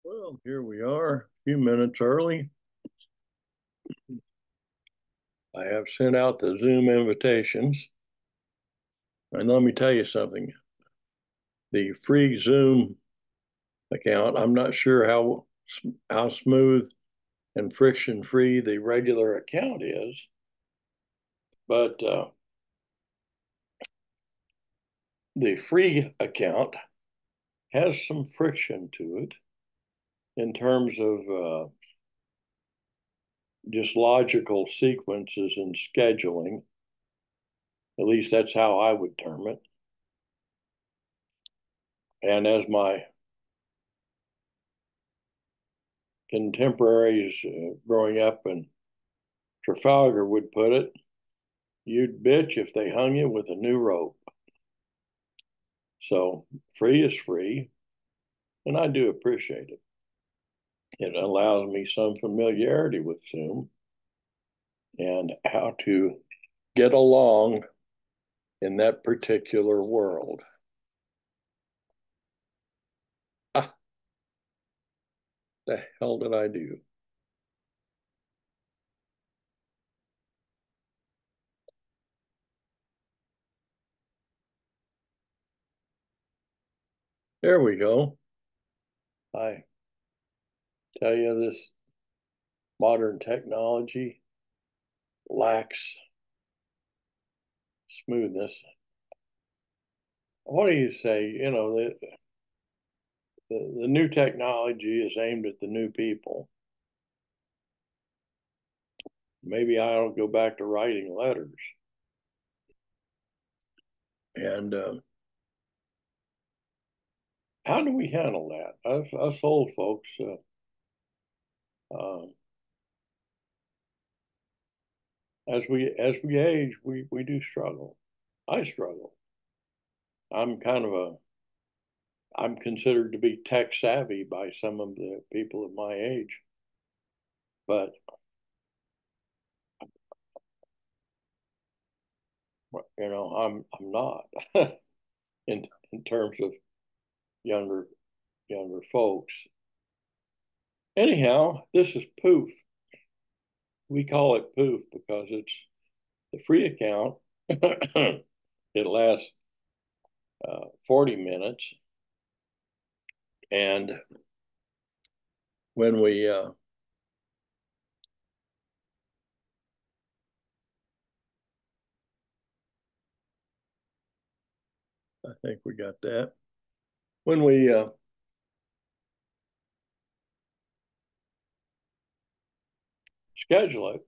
Well, here we are, a few minutes early. I have sent out the Zoom invitations. And let me tell you something. The free Zoom account, I'm not sure how smooth and friction-free the regular account is, but the free account has some friction to it in terms of just logical sequences and scheduling. At least that's how I would term it. And as my contemporaries growing up in Trafalgar would put it, you'd bitch if they hung you with a new rope. So free is free, and I do appreciate it. It allows me some familiarity with Zoom and how to get along in that particular world. Ah, the hell did I do? There we go. I tell you, this modern technology lacks smoothness. What do you say? The new technology is aimed at the new people. Maybe I'll go back to writing letters. And how do we handle that? Us old folks, as we age, we do struggle. I struggle. I'm kind of I'm considered to be tech savvy by some of the people of my age, but I'm not in terms of younger folks. Anyhow, this is Poof. We call it Poof because it's the free account. It lasts 40 minutes. And when we I think we got that. When we schedule it,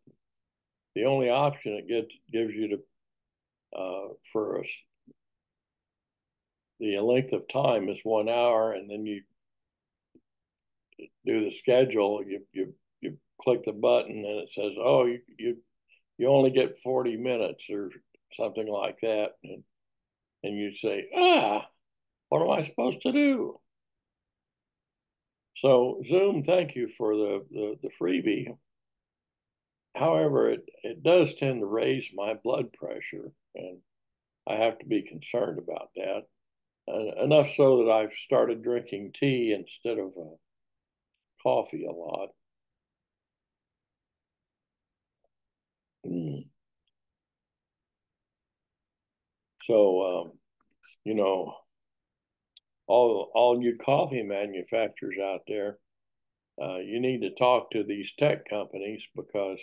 the only option it gives you to for us the length of time is 1 hour, and then you do the schedule. You click the button, and it says, "Oh, you only get 40 minutes or something like that," and you say, what am I supposed to do? So Zoom, thank you for the freebie. However, it does tend to raise my blood pressure, and I have to be concerned about that. Enough so that I've started drinking tea instead of coffee a lot. Mm. So, you know, all you coffee manufacturers out there, you need to talk to these tech companies because,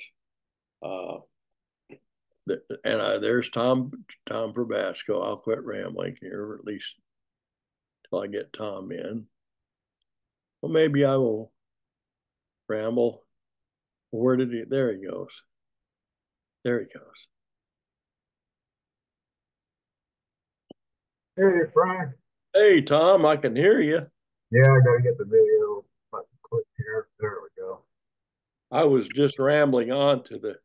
there's Tom Probasco. I'll quit rambling here, or at least till I get Tom in. Well, maybe I will ramble. Where did he? There he goes. There he goes. Hey, Frank. Hey, Tom, I can hear you. Yeah, I gotta get the video button clicked here. There we go. I was just rambling on to the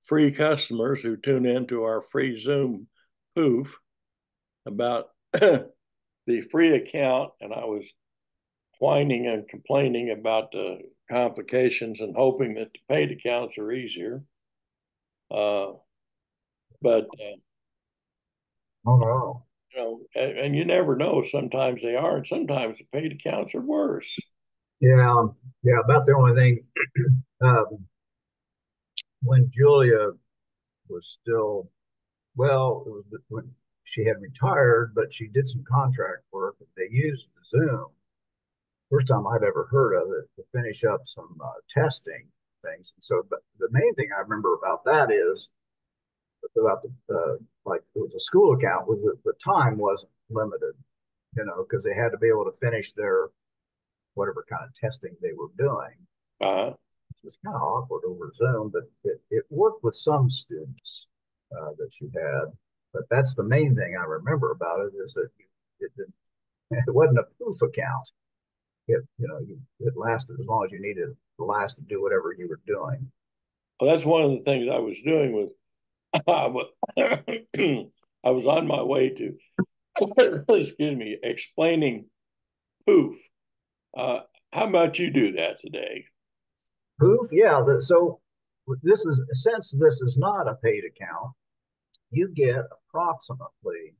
free customers who tune into our free Zoom poof about the free account, and I was whining and complaining about the complications and hoping that the paid accounts are easier. Uh, but Oh no. and you never know. Sometimes they are, and sometimes the paid accounts are worse. Yeah, yeah. About the only thing when Julia was still, well, it was when she had retired, but she did some contract work. They used Zoom. First time I've ever heard of it to finish up some testing things. So, but the main thing I remember about that is about the like it was a school account was that the time wasn't limited, because they had to be able to finish their whatever kind of testing they were doing. Uh, It's kind of awkward over Zoom, but it worked with some students that she had. But that's the main thing I remember about it is that it wasn't a poof account. It lasted as long as you needed it to last to do whatever you were doing. well, that's one of the things I was doing with. I was on my way to, excuse me, explaining Poof. How about you do that today? Poof, yeah. So this is since this is not a paid account, you get approximately.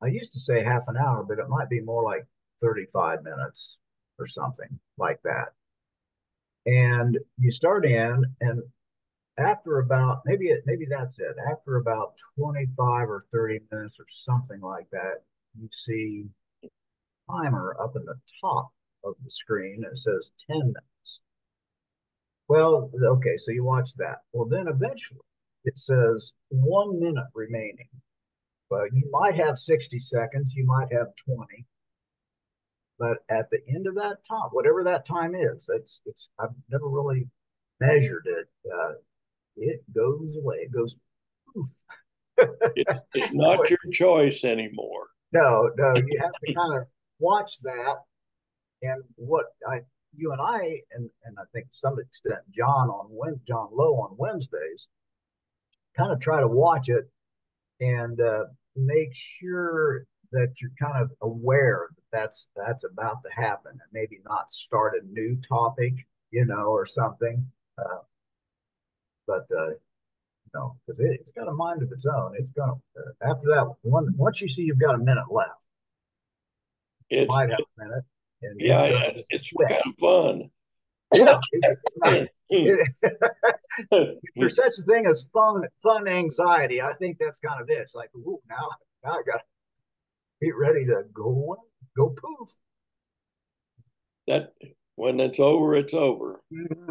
I used to say half an hour, but it might be more like 35 minutes or something like that. And you start in, and after about maybe that's it. After about 25 or 30 minutes or something like that, you see timer up in the top of the screen. It says 10 minutes. Well, okay, so you watch that. Well, then eventually it says 1 minute remaining. Well, you might have 60 seconds, you might have 20, but at the end of that time, whatever that time is, it's I've never really measured it. It goes away. It goes poof. It's not your choice anymore. No, no, you have to kind of watch that. And what you and I, and I think to some extent John Lowe on Wednesdays, kind of try to watch it and make sure that you're kind of aware that that's about to happen, and maybe not start a new topic, or something. Uh, but because it's got a mind of its own. It's gonna after that once you see you've got a minute left, It's might have a minute, and it's yeah, gonna just it's quit. kind of fun. Yeah, if there's such a thing as fun anxiety, I think that's kind of it. It's like, ooh, now I got to be ready to go poof. That when it's over, it's over. Mm-hmm.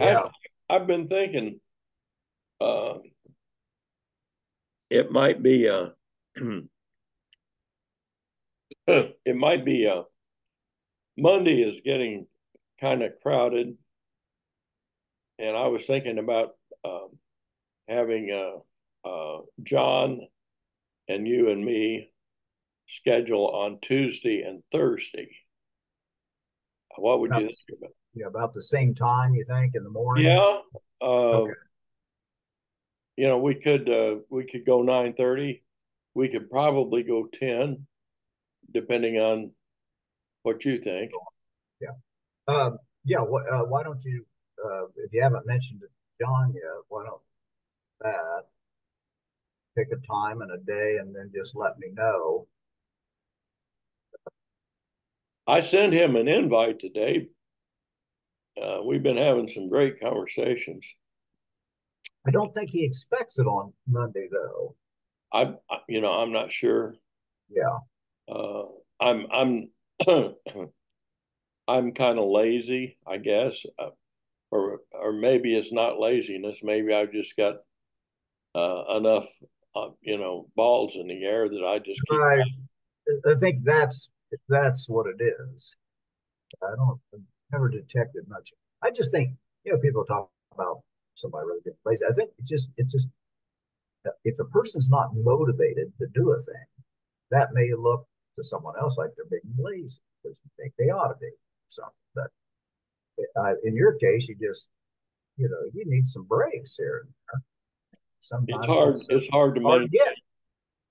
I Yeah. I've been thinking uh, it might be it might be Monday is getting kind of crowded, and I was thinking about having John and you and me schedule on Tuesday and Thursday. What would About you the, think about? yeah, about the same time, you think, in the morning? Yeah, uh, Okay. we could go 9:30. We could probably go 10, depending on what you think. Yeah. Yeah. Why don't you, if you haven't mentioned it, John, yet, why don't that pick a time and a day and then just let me know? I sent him an invite today. We've been having some great conversations. I don't think he expects it on Monday, though. I'm not sure. Yeah. Uh, I'm I'm kind of lazy, I guess, or maybe it's not laziness. Maybe I've just got enough, balls in the air that I just keep. I, I think that's what it is. I've never detected much. I just think, people talk about somebody really being lazy. I think it's just if a person's not motivated to do a thing, that may look to someone else like they're being lazy because you think they ought to be something. But in your case, you need some breaks here. It's Sometimes hard. it's It's hard to hard to maintain. get.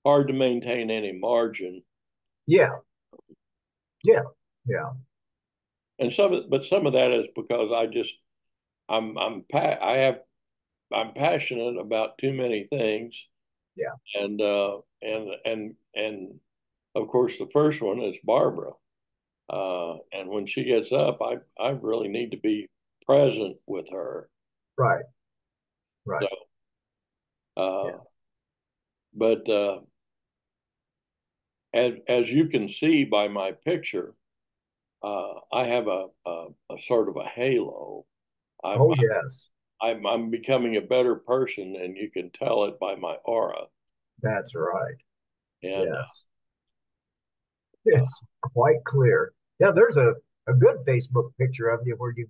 Hard to maintain any margin, Yeah, yeah, yeah. and some of that is because I'm passionate about too many things, Yeah. And of course the first one is Barbara. And when she gets up, I really need to be present with her. Right. So, Right. uh, Yeah. but as you can see by my picture, I have a sort of a halo. I'm, Oh, yes. I'm becoming a better person, and you can tell it by my aura. That's right. And Yes. It's quite clear. Yeah, there's a good Facebook picture of you where you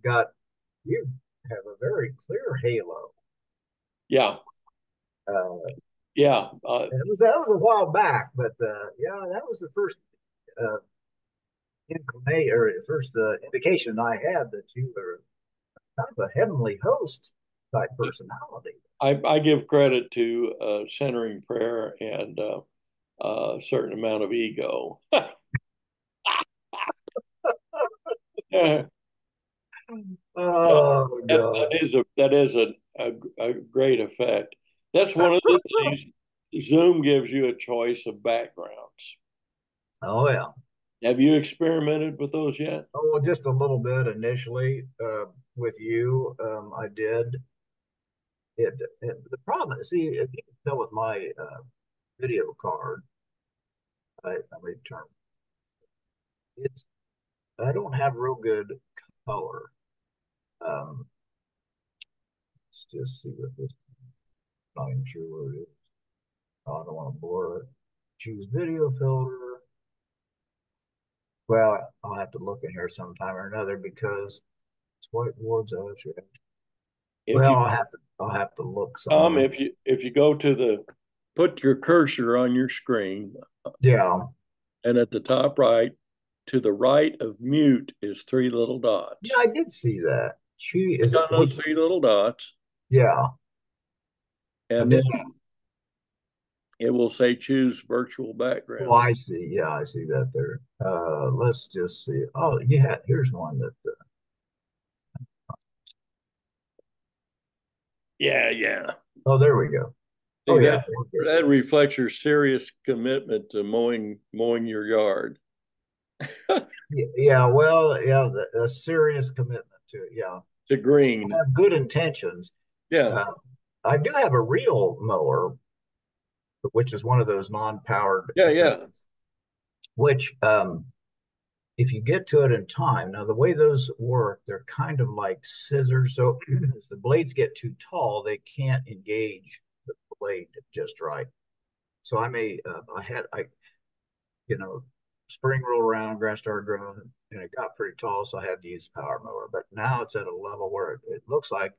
have a very clear halo. yeah, Uh, yeah, that was a while back, but yeah, that was the first uh, inclination or first indication I had that you were kind of a heavenly host type personality. I give credit to centering prayer and a certain amount of ego. Yeah, Oh God. that is a great effect. That's one of the things. Zoom gives you a choice of backgrounds. Oh yeah. Have you experimented with those yet? Oh, just a little bit initially with you. I did. The problem is, see, if you can tell with my video card, I return. It's I don't have real good color. Um, let's just see what this. Not even sure where it is. Oh, I don't want to blur it. Choose video filter. Well, I'll have to look in here sometime or another because it's whiteboards. Oh, If well, you I'll have to look Tom, somewhere. if you go to the put your cursor on your screen, Yeah, and at the top right, to the right of mute is three little yeah, dots. I did see that. She Click is it? on those three little dots, Yeah, I and did. then it will say choose virtual Oh, background. I see. Yeah, I see that there. Let's just see. Oh, yeah, here's one that. Yeah, yeah. Oh, there we go. Oh, See yeah. that reflects your serious commitment to mowing your yard. Yeah, well, yeah, a serious commitment to it. Yeah, To I green. have good intentions. Yeah, Uh, I do have a real mower, which is one of those non-powered yeah, yeah. things, which if you get to it in time, now the way those work, they're kind of like scissors. So as the blades get too tall, they can't engage the blade just right. So you know, spring rolled around, grass started growing, and it got pretty tall, so I had to use a power mower. But now it's at a level where it looks like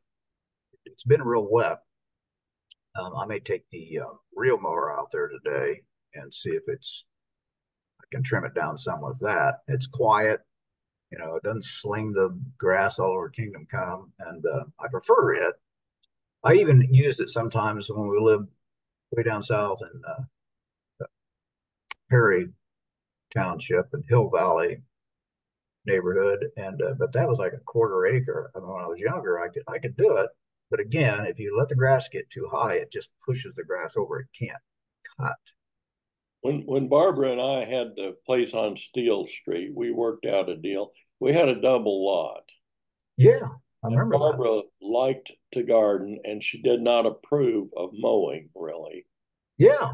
it's been real wet. I may take the real mower out there today and see if I can trim it down some with that. It's quiet, it doesn't sling the grass all over Kingdom Come, and I prefer it. I even used it sometimes when we lived way down south in Perry Township and Hill Valley neighborhood, and but that was like a quarter acre. I mean, when I was younger, I could do it, but again, if you let the grass get too high, it just pushes the grass over. It can't cut. When Barbara and I had the place on Steel Street, we worked out a deal. We had a double lot, Yeah, I and remember that. Barbara liked to garden, and she did not approve of mowing really. Yeah,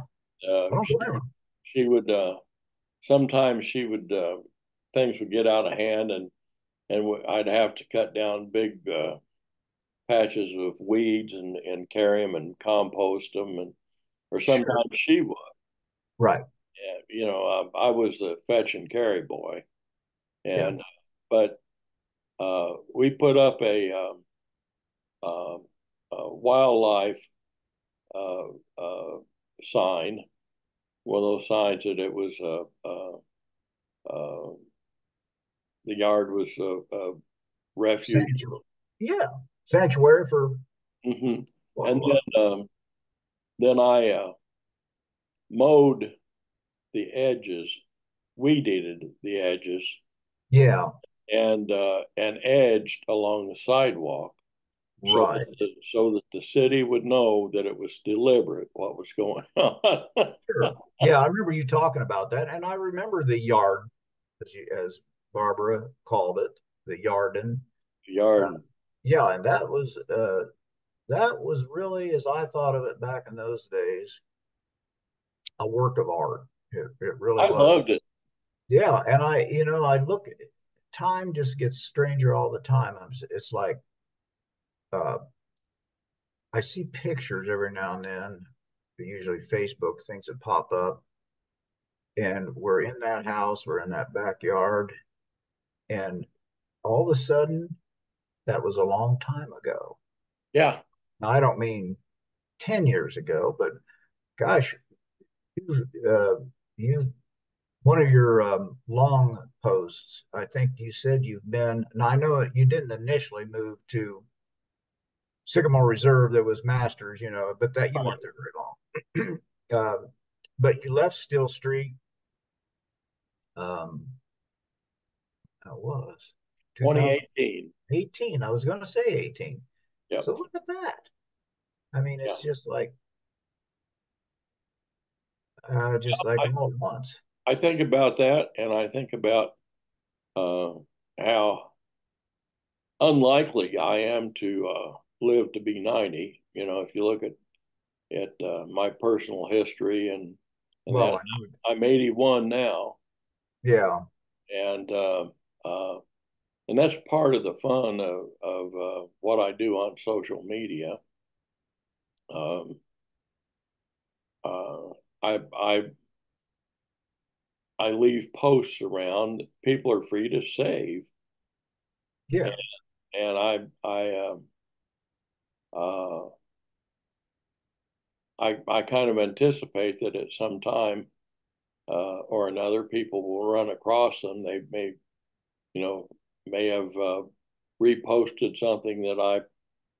Uh, I don't she blame her. she would sometimes she would things would get out of hand, and I'd have to cut down big patches of weeds and carry them and compost them, and or Sure. sometimes she would. Right. I was the fetch and carry boy, Yeah. and but we put up uh, a wildlife uh, uh, sign, one of those signs that it was uh, the yard was a refuge. Sanctuary. Yeah. Sanctuary for Hmm. And wildlife. then I mowed the edges, weeded the edges, Yeah. and edged along the sidewalk. Right. So that the city would know that it was deliberate what was going on. Sure. Yeah, I remember you talking about that, and I remember the yard, as Barbara called it, the Yarden. Uh, Yard. yeah, and that was really, as I thought of it back in those days, a work of art. It really I was. loved it. Yeah, and I look, time just gets stranger all the time. It's like uh, I see pictures every now and then, usually Facebook things that pop up, and we're in that house, we're in that backyard, and all of a sudden, that was a long time ago. Yeah. Now, I don't mean 10 years ago, but gosh, you one of your long posts, I think you said you've been, and I know you didn't initially move to Sycamore Reserve, there was Masters, but that you weren't there very long. But you left Still Street. Um, I was 2018. 2018. I was going to say 18. Yep. So look at that. I mean, Yeah. it's just like I, all at once. I think about that, and I think about uh, how unlikely I am to live to be 90. If you look at my personal history and Well, that I know. I'm 81 now, Yeah, and uh, and that's part of the fun of what I do on social media. Um, uh, I I leave posts around. People are free to save, and, yeah, uh, I kind of anticipate that at some time or another, people will run across them. They you know, may have reposted something that I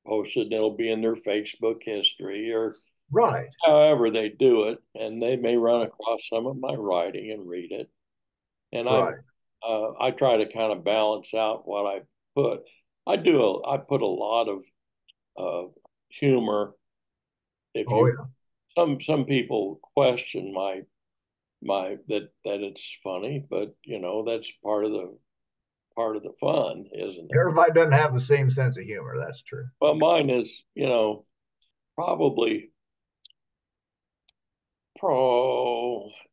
posted, and it'll be in their Facebook history or right, however they do it, and they may run across some of my writing and read it. And right. I try to kind of balance out what I put. I put a lot of humor. If Oh, you yeah. some people question that it's funny, but that's part of the fun, isn't it? Everybody doesn't have the same sense of humor. That's true. Well, mine is, probably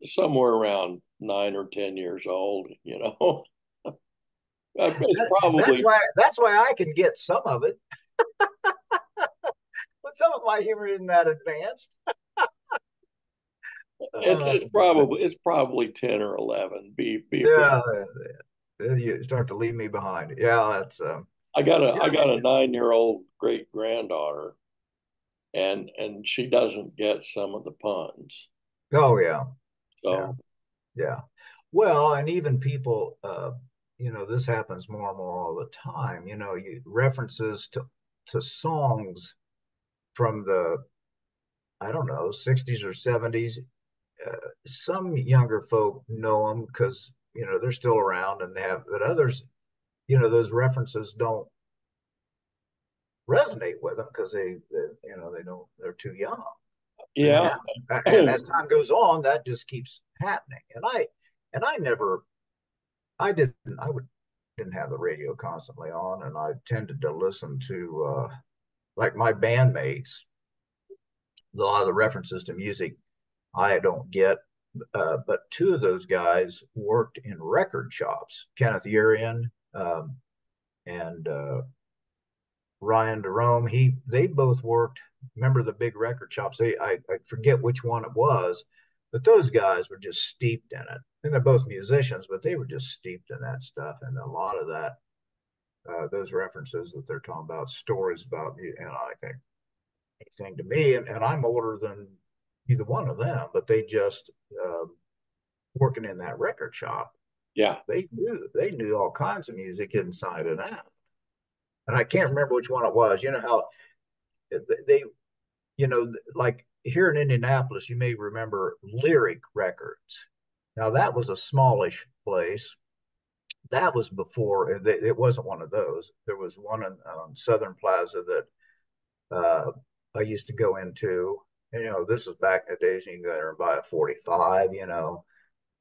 somewhere around 9 or 10 years old. It's probably That's why I can get some of it, but some of my humor isn't that advanced. it's But probably it's probably 10 or 11. Be fair. yeah, you start to leave me behind. Yeah, that's yeah, I got a 9 year old great granddaughter, and she doesn't get some of the puns. oh yeah, yeah, So yeah. Well, and even people, this happens more and more all the time. You references to songs from the, I don't know, 60s or 70s. Some younger folk know them because they're still around and they have, but others, those references don't resonate with them because they don't, they're too young. And that yeah, happens. And as time goes on, that just keeps happening. And I never, I didn't have the radio constantly on, and I tended to listen to like my bandmates. A lot of the references to music I don't get, but two of those guys worked in record shops. Kenneth Urian and Ryan Jerome. They both worked. Remember the big record shops? I forget which one it was, but those guys were just steeped in it. And they're both musicians, but they were just steeped in that stuff. And a lot of that, those references that they're talking about, stories about, I think anything to me, and I'm older than either one of them, but they just working in that record shop, yeah, they knew all kinds of music inside and out. And I can't remember which one it was. You know how they, like here in Indianapolis, you may remember Lyric Records. Now that was a smallish place. That was before it wasn't one of those. There was one in Southern Plaza that Uh, I used to go into, and, this was back in the days you can go there and buy a 45,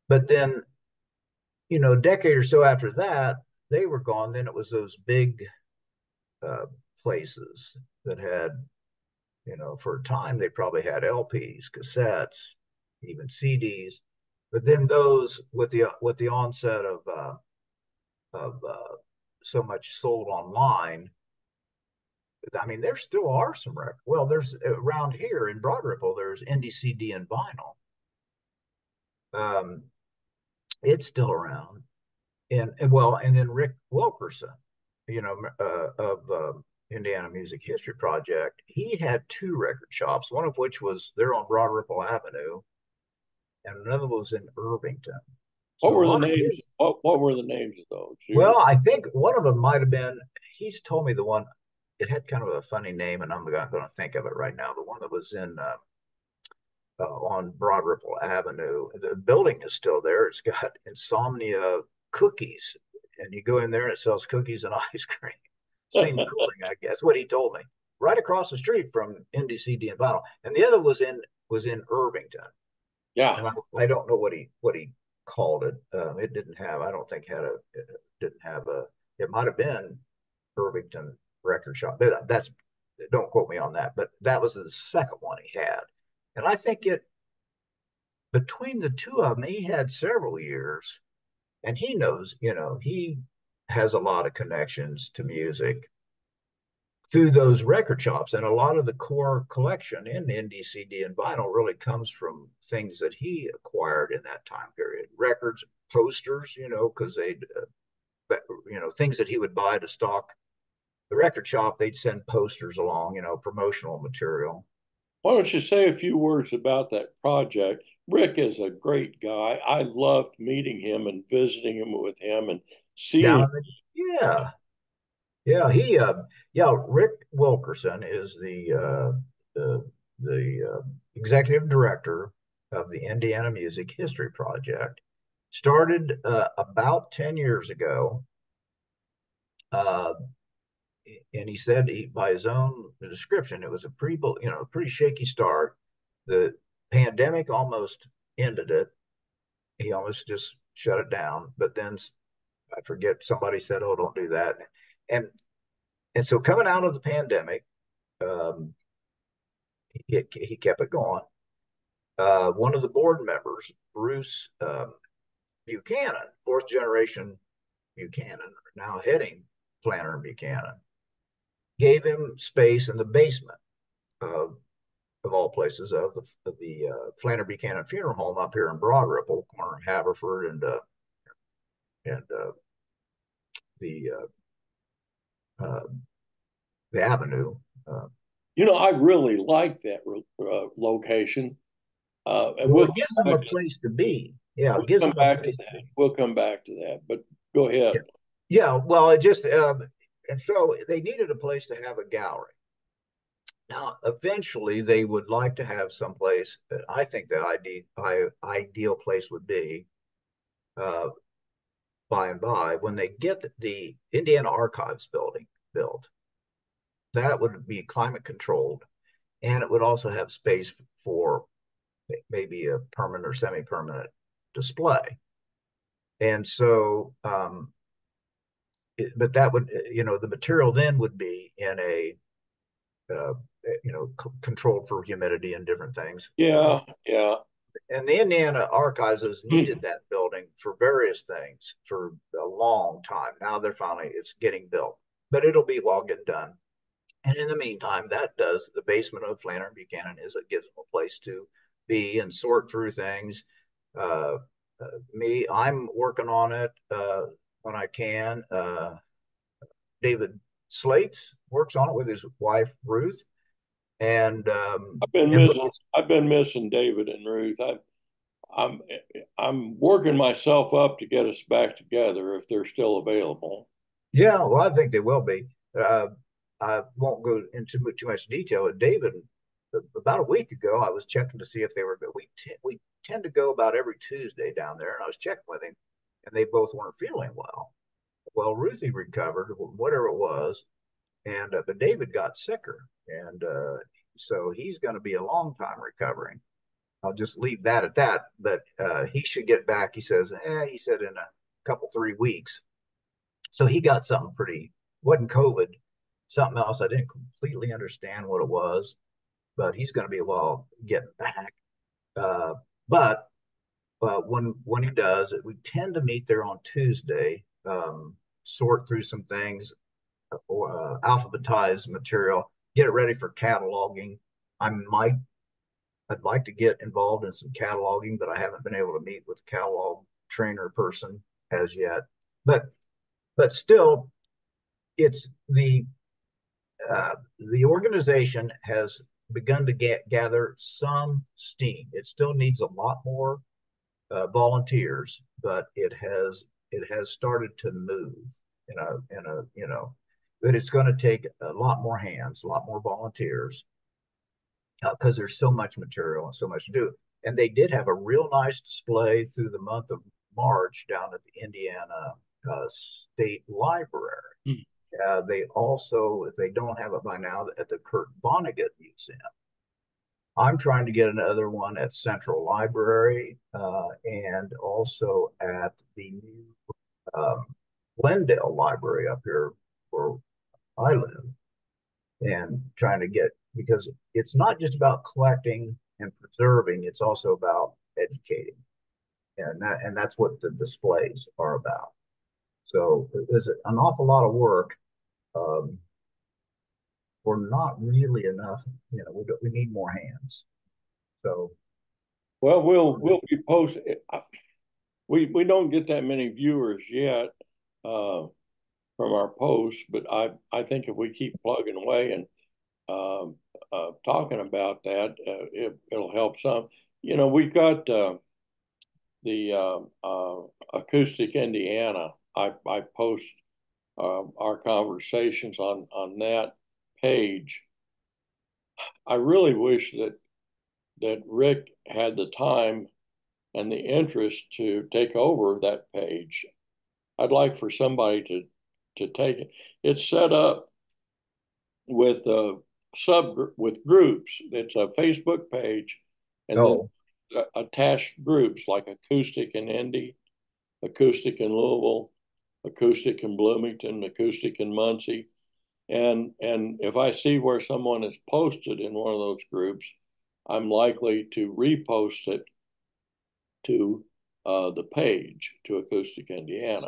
But then, a decade or so after that, they were gone. Then it was those big uh, places that had, for a time they probably had LPs, cassettes, even CDs. But then those with the onset of so much sold online, I mean, there still are some records. Well, there's around here in Broad Ripple, there's Indy CD and vinyl. Um, it's still around, and then Rick Wilkerson, of Indiana Music History Project, he had two record shops, one of which was there on Broad Ripple Avenue, and another was in Irvington. What So a were the lot of names? his, What were the names of those? well, I think one of them might have been. He's told me the one. It had kind of a funny name, and I'm not going to think of it right now. The one that was in on Broad Ripple Avenue. The building is still there. It's got Insomnia Cookies, and you go in there and it sells cookies and ice cream. Same building, I guess. What he told me. Right across the street from Indy CD and Vinyl, and the other was in Irvington, Yeah. and I don't know what he called it. It didn't have. I don't think it didn't have a. It might have been Irvington Record Shop. That's don't quote me on that, but that was the second one he had, and I think it between the two of them, he had several years, and he knows, he has a lot of connections to music through those record shops. And a lot of the core collection in Indie CD and vinyl really comes from things that he acquired in that time period. Records, posters, because things that he would buy to stock the record shop, they'd send posters along, promotional material. Why don't you say a few words about that project? Rick is a great guy. I loved meeting him and visiting him with him and Down seeing. in yeah, yeah, Rick Wilkerson is the executive director of the Indiana Music History Project. Started about 10 years ago, uh, and he said by his own description, it was a pretty shaky start. The pandemic almost ended it. He almost just shut it down. But then I forget somebody said, "Oh, don't do that." And and so coming out of the pandemic, um, he kept it going. One of the board members, Bruce Buchanan, fourth generation Buchanan, now heading Flannery Buchanan, gave him space in the basement of all places of the Flannery Buchanan Funeral Home up here in Broad Ripple, corner of Haverford and the uh, the Avenue. Uh, I really like that location. And well, it gives them a place to be. Yeah, it we'll gives come them a back to place to that. be. We'll come back to that. But go ahead. Yeah, yeah. Well, it just and so they needed a place to have a gallery. Now, eventually, they would like to have some place. I think the ideal place would be uh, by and by when they get the Indiana Archives building built. That would be climate controlled, and it would also have space for maybe a permanent or semi-permanent display. And so, but that would, the material then would be in a, uh, controlled for humidity and different things. Yeah, yeah. And the Indiana Archives has needed that building for various things for a long time. Now it's getting built, but it'll be all get done. And in the meantime, that does the basement of Flannery Buchanan it gives them a place to be and sort through things. Uh, I'm working on it when I can. David Slates works on it with his wife Ruth, and I've been missing David and Ruth. I'm I'm working myself up to get us back together if they're still available. yeah, well, I think they will be. Uh, I won't go into too much detail. But David, about a week ago, I was checking to see if they were. We tend to go about every Tuesday down there, and I was checking with him, and they both weren't feeling well. Well, Ruthie recovered, whatever it was, and but David got sicker, and so he's going to be a long time recovering. I'll just leave that at that. But he should get back. He says, he said in a couple 3 weeks. So he got something pretty, wasn't COVID, something else. I didn't completely understand what it was, but he's going to be a while getting back. Uh, but when he does, we tend to meet there on Tuesday, sort through some things, alphabetize material, get it ready for cataloging. I might I'd like to get involved in some cataloging, but I haven't been able to meet with a catalog trainer person as yet. But still, it's the organization has begun to gather some steam. It still needs a lot more volunteers, but it has started to move but it's going to take a lot more hands, a lot more volunteers, because there's so much material and so much to do. And they did have a real nice display through the month of March down at the Indiana State Library. They also, if they don't have it by now, at the Kurt Vonnegut Museum. I'm trying to get another one at Central Library, and also at the new Glendale Library up here where I live, and trying to get, because it's not just about collecting and preserving, it's also about educating. And that's what the displays are about. So there's an awful lot of work for not really enough. We need more hands. So, well, we'll be posting. We don't get that many viewers yet from our posts, but I think if we keep plugging away and talking about that, it'll help some. We've got the Acoustic Indiana. I post our conversations on that page. I really wish that Rick had the time and the interest to take over that page. I'd like for somebody to take it. It's set up with with groups. It's a Facebook page, and then attached groups like Acoustic in Indy, Acoustic in Louisville, Acoustic in Bloomington, Acoustic in Muncie. And if I see where someone is posted in one of those groups, I'm likely to repost it to the page, to Acoustic Indiana.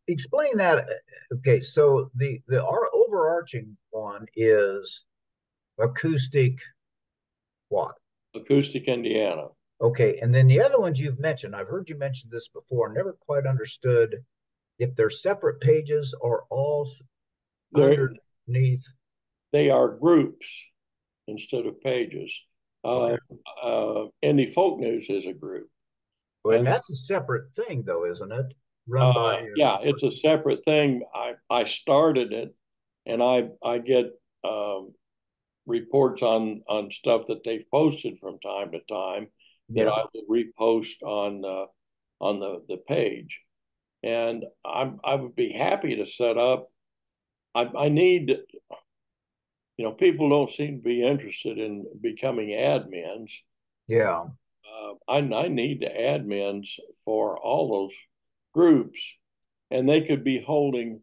Explain that. Okay, so our overarching one is Acoustic what? Acoustic Indiana. Okay, and then the other ones you've mentioned, I've heard you mention this before, never quite understood if they're separate pages or all underneath. They are groups instead of pages. Okay. Indy Folk News is a group. Well, and that's a separate thing, though, isn't it? Run by yeah, it's a separate thing. I started it, and I get reports on stuff that they've posted from time to time that I will repost on the page, and I would be happy to set up. I need, people don't seem to be interested in becoming admins. Yeah. I need the admins for all those groups, and they could be holding,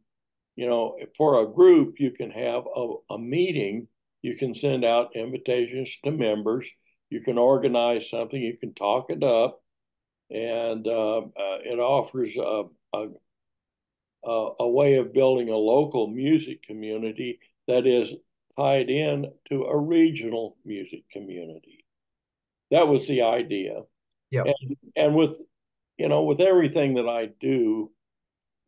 for a group, you can have a meeting, you can send out invitations to members, you can organize something, you can talk it up, and it offers a way of building a local music community that is tied in to a regional music community. That was the idea. Yeah. And with everything that I do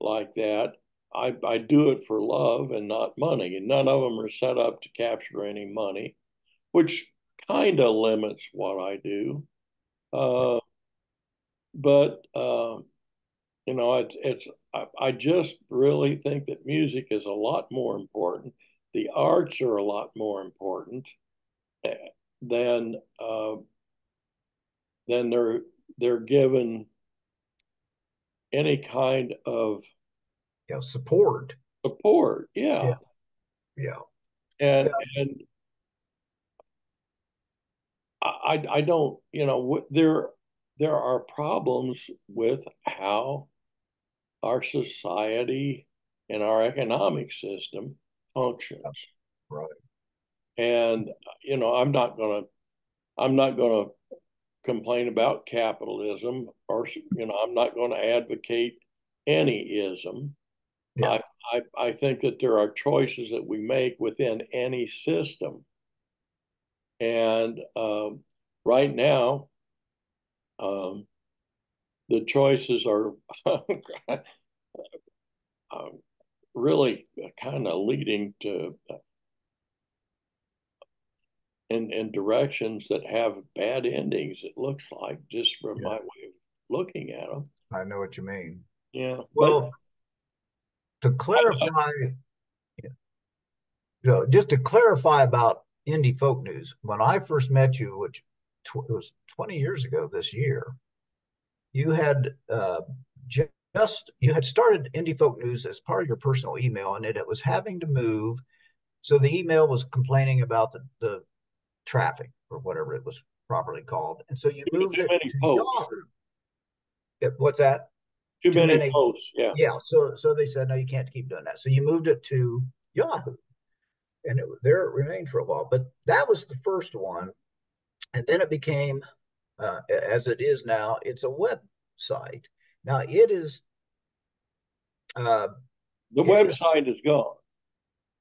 like that, I do it for love and not money. And none of them are set up to capture any money, which kind of limits what I do. But I just really think that music is a lot more important. The arts are a lot more important than they're given any kind of support. Support, yeah. Yeah. and I don't, there are problems with how our society and our economic system functions. Right. And I'm not gonna complain about capitalism, or I'm not going to advocate any ism. Yeah. I think that there are choices that we make within any system, and right now, the choices are really kind of leading to in directions that have bad endings. It looks like, just from my way of looking at them. I know what you mean. Yeah, but Well, to clarify, just to clarify about indie folk news, when I first met you, which it was 20 years ago this year, you had just you had started indie folk news as part of your personal email, and it was having to move. So the email was complaining about the traffic or whatever it was properly called, and so you moved too it many to posts. Yahoo. What's that? Too Too many many. posts. Yeah. Yeah. So they said no, you can't keep doing that. So you moved it to Yahoo, and there it remained for a while. But that was the first one, and then it became, as it is now, it's a website. Now it is. Uh, The it is. website is gone.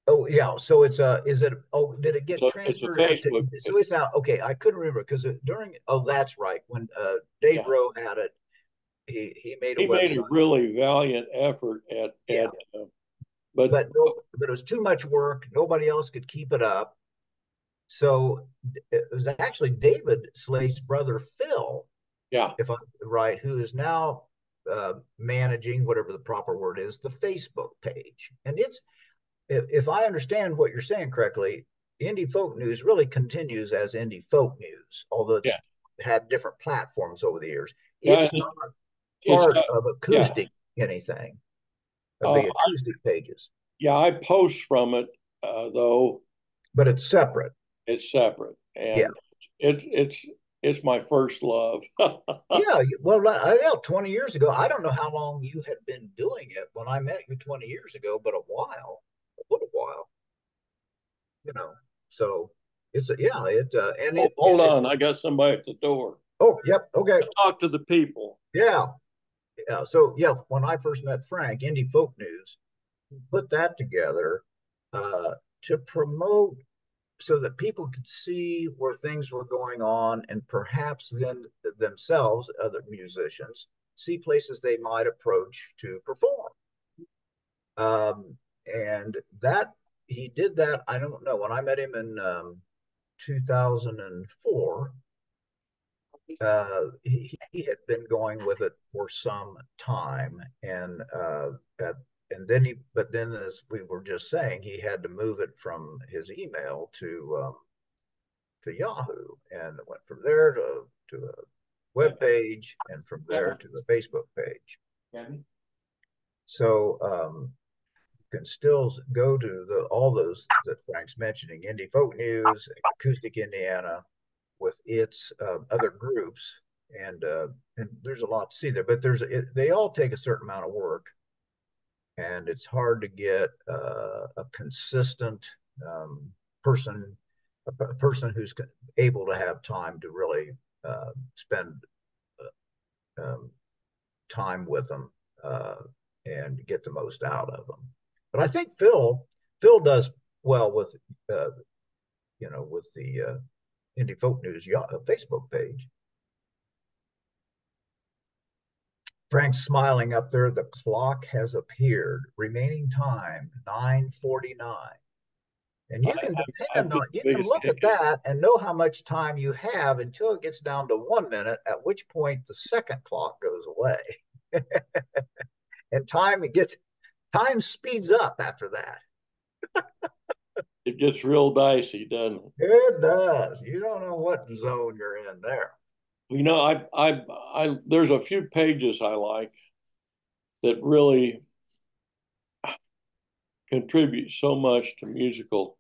Oh yeah. So it's a. Is it? Oh, did it get So it's a transferred? Facebook So page. it's now okay. I couldn't remember because during. Oh, that's right. When Dave Yeah. Rowe had it, he made a He made a website. really valiant effort Yeah. but But it was too much work. Nobody else could keep it up. So it was actually David Slate's brother Phil, yeah, if I'm right, who is now managing whatever the proper word is, the Facebook page. And it's, if I understand what you're saying correctly, Indie Folk News really continues as Indie Folk News, although it's yeah, had different platforms over the years. yeah. It's not It's part of yeah. Acoustic anything, of Uh, the Acoustic pages, yeah, I post from it, though but it's separate. it's separate, Yeah. and it's my first love. Yeah, well, yeah, 20 years ago. I don't know how long you had been doing it when I met you 20 years ago, but a little while, you know. So yeah, and Hold on, I got somebody at the door. oh, yep, okay, Let's talk to the people. yeah, yeah. So yeah, when I first met Frank, Indie Folk News put that together uh, to promote so that people could see where things were going on and perhaps then themselves, other musicians, see places they might approach to perform. And that he did that. I don't know. When I met him in 2004, he had been going with it for some time, and then but then, as we were just saying, he had to move it from his email to Yahoo, and it went from there to a web page, and from there to the Facebook page. Gabby? So you can still go to all those that Frank's mentioning: Indie Folk News, Acoustic Indiana, with its other groups, and there's a lot to see there. But they all take a certain amount of work, and it's hard to get a consistent person, a person who's able to have time to really spend um, time with them and get the most out of them. But I think Phil does well with with the Indie Folk News Facebook page. Frank's smiling up there. The clock has appeared. Remaining time 9:49. And you can I'm depend on, just you the can biggest look at idiot. that and know how much time you have until it gets down to 1 minute, at which point the second clock goes away. And time speeds up after that. It gets real dicey, doesn't it? It does. You don't know what zone you're in there. There's a few pages I like that really contribute so much to musical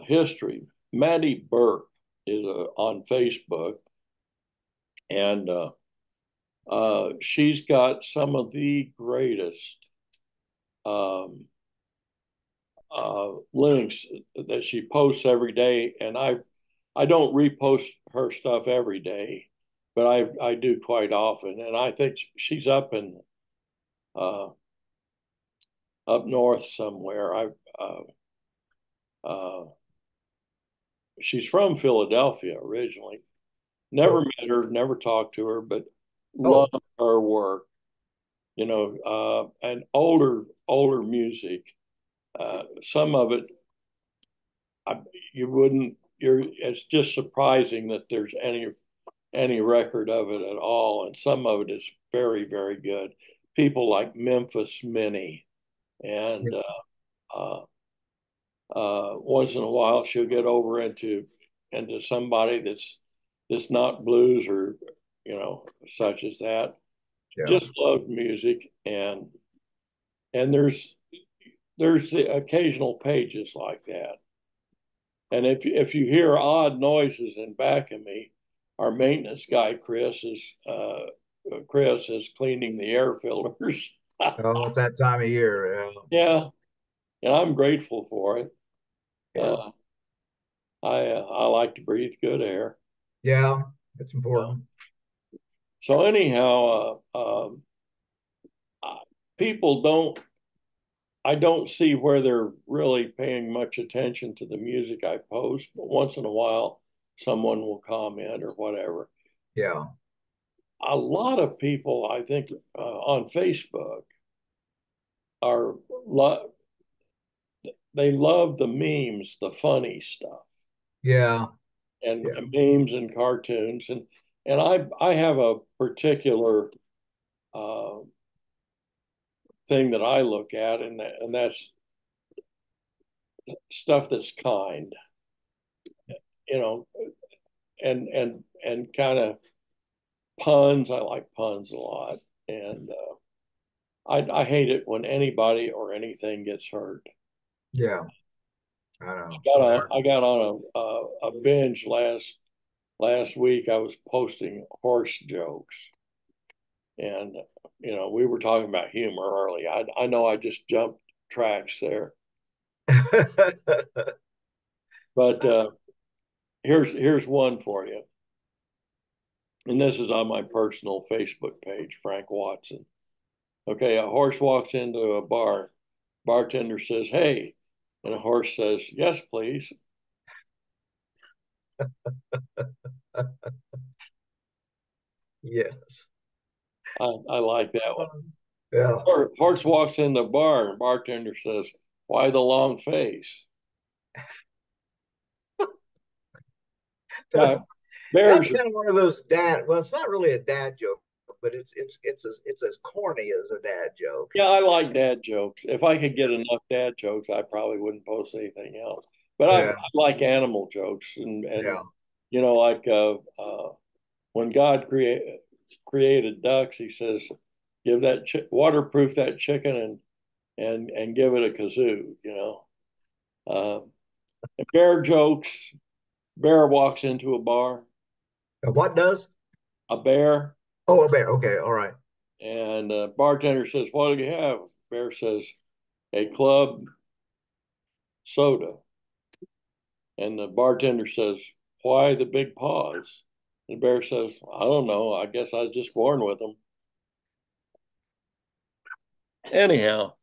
history. Maddie Burke is on Facebook, and she's got some of the greatest um, links that she posts every day. And I don't repost her stuff every day, but I do quite often. And I think she's uh, up north somewhere. Uh, she's from Philadelphia originally. Never met her, never talked to her, but love Oh, her work. You know, and older music. Some of it, you wouldn't. It's just surprising that there's any record of it at all, and some of it is very good. People like Memphis Minnie, and uh, once in a while she'll get over into somebody that's not blues or such as that. yeah, Just loves music, and there's the occasional pages like that. And if you hear odd noises in back of me, our maintenance guy Chris is cleaning the air filters. oh, it's that time of year. Yeah, and I'm grateful for it. Yeah, Uh, I like to breathe good air. yeah, it's Uh, important. so anyhow, people don't. I don't see where they're really paying much attention to the music I post, but once in a while, someone will comment or whatever. Yeah, A lot of people, I think, on Facebook are they love the memes, the funny stuff, yeah, and yeah, memes and cartoons, and I have a particular uh, thing that I look at, and that's stuff that's kind, you know, and kind of puns. I like puns a lot, and I hate it when anybody or anything gets hurt. yeah. I know. I got on a binge last week. I was posting horse jokes, and we were talking about humor early. I know I just jumped tracks there, but here's one for you, and this is on my personal Facebook page, Frank Watson. Okay, a horse walks into a bar. Bartender says, "Hey," and a horse says, "Yes, please." Yes. I like that one. Yeah. Horse walks in the bar, and bartender says, "Why the long face?" Uh, That's bears. kind of one of those dad. Well, it's not really a dad joke, but it's as corny as a dad joke. Yeah, I like dad jokes. If I could get enough dad jokes, I probably wouldn't post anything else. But I Yeah, like animal jokes, and yeah. like when God created ducks, He says, "Give that waterproof that chicken and give it a kazoo." Uh, bear jokes. Bear walks into a bar. What does? A bear. Oh, a bear. Okay, all right. And bartender says, "What do you have?" Bear says, "A club soda." And the bartender says, "Why the big paws?" The bear says, "I don't know. I guess I was just born with them." Anyhow,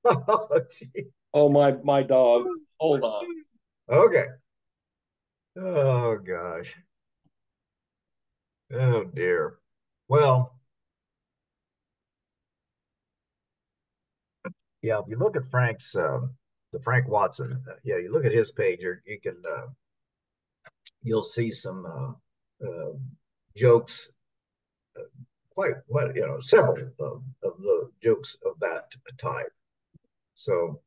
Oh, gee. oh my dog. Hold on. Okay. Oh gosh. Oh dear. Well, yeah. If you look at the Frank Watson, yeah, you look at his page, you can you'll see some jokes, quite what several of the jokes of that type. So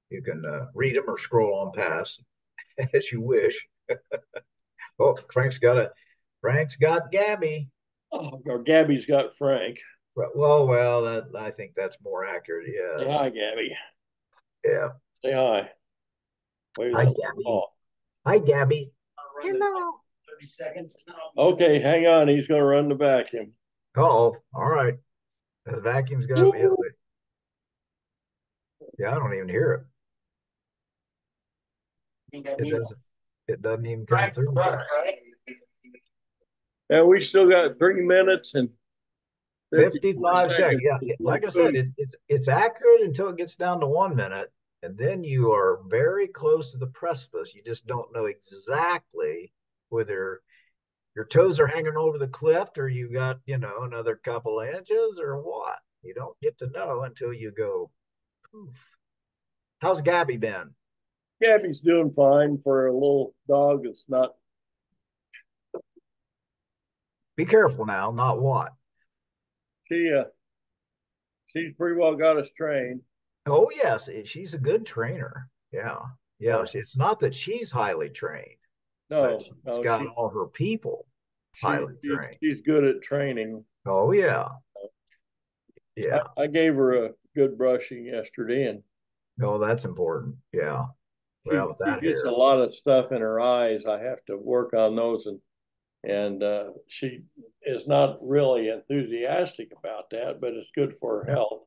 you can read them or scroll on past as you wish. Oh, Frank's got Gabby. Oh, or Gabby's got Frank. Well, I think that's more accurate. Say Yes. hi, Gabby. Yeah. Say hi. Wait Hi, on the Gabby. call. Hi, Gabby. Hello. 30 seconds. Okay, hang on. He's going to run the vacuum. Oh, all right. The vacuum's got me. Yeah, I don't even hear it. It doesn't. It doesn't even come through. Yeah, we still got 3 minutes and 54 55 seconds. seconds. Yeah, like I said, it's accurate until it gets down to 1 minute, and then you are very close to the precipice. You just don't know exactly whether your toes are hanging over the cliff or you got, another couple of inches or what. You don't get to know until you go poof. How's Gabby been? Gabby's doing fine for a little dog that's not. Be careful now, not what. She she's pretty well got us trained. Oh yes, she's a good trainer. Yeah. Yeah. So It's not that she's highly trained, but no, she's no, got all her people highly trained. she's good at training. Oh yeah. Yeah. I gave her a good brushing yesterday, and No, that's important. Yeah. Well, with she that gets a hair. lot of stuff in her eyes. I have to work on those, and she is not really enthusiastic about that, but it's good for her health.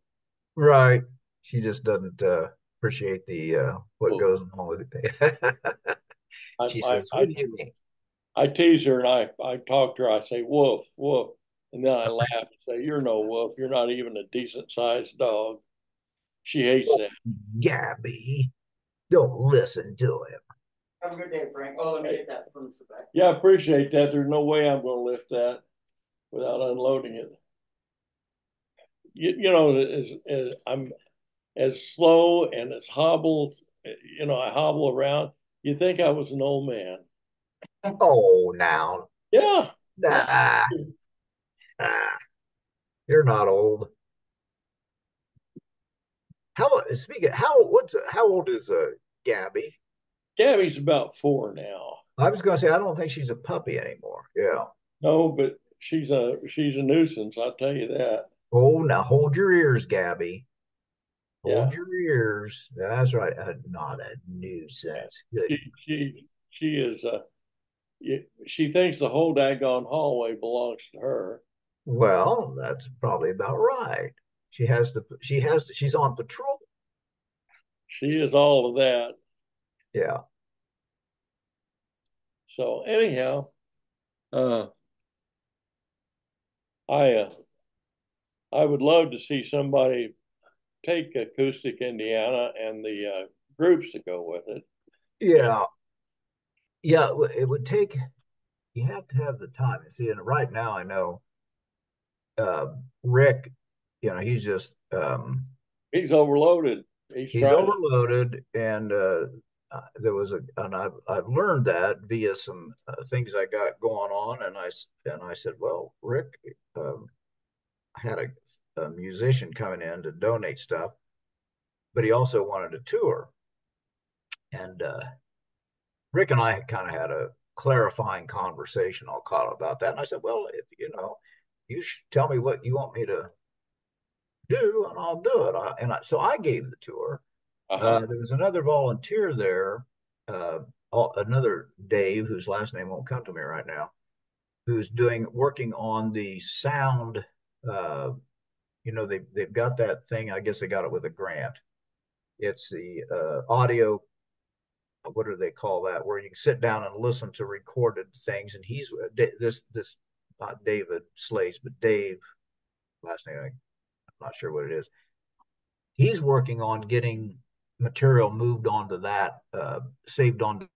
Right. She just doesn't appreciate the what Well, goes on with it. I, She I, says, I, "What do you mean?" I tease her and I talk to her. I say, woof, woof. And then I laugh and say, you're no wolf. You're not even a decent sized dog. She hates Oh, that. Gabby, don't listen to him. Have a good day, Frank. Oh, let me get that from the back. Yeah, I appreciate that. There's no way I'm going to lift that without unloading it. I'm as slow and as hobbled, I hobble around. You think I was an old man. Oh, now, Yeah. nah, nah, you're not old. How old is Gabby? Gabby's about 4 now. I was going to say I don't think she's a puppy anymore. Yeah. No, but she's a nuisance. I'll tell you that. Oh, now hold your ears, Gabby. Yeah, Hold your ears. That's right. Not a yeah. nuisance. Good. She is. She thinks the whole daggone hallway belongs to her. Well, that's probably about right. She's on patrol. She is all of that. Yeah. So anyhow, uh, I uh, I would love to see somebody take Acoustic Indiana and the groups that go with it. And Yeah. Yeah. It would take, you have to have the time. See, and right now I know Rick, he's just, he's overloaded. He's he's trying to. overloaded. And and I've learned that via some things I got going on. And I said, well, Rick, I had a musician coming in to donate stuff, but he also wanted a tour. And Rick and I kind of had a clarifying conversation, I'll call it, about that. And I said, well, if you tell me what you want me to do, and I'll do it. So I gave the tour. Uh-huh. There was another volunteer there, uh, another Dave, whose last name won't come to me right now, who's working on the sound. They've got that thing. I guess they got it with a grant. It's the audio, what do they call that, where you can sit down and listen to recorded things. And he's this not David Slays, but Dave, last name I'm not sure what it is. He's working on getting material moved onto that, saved onto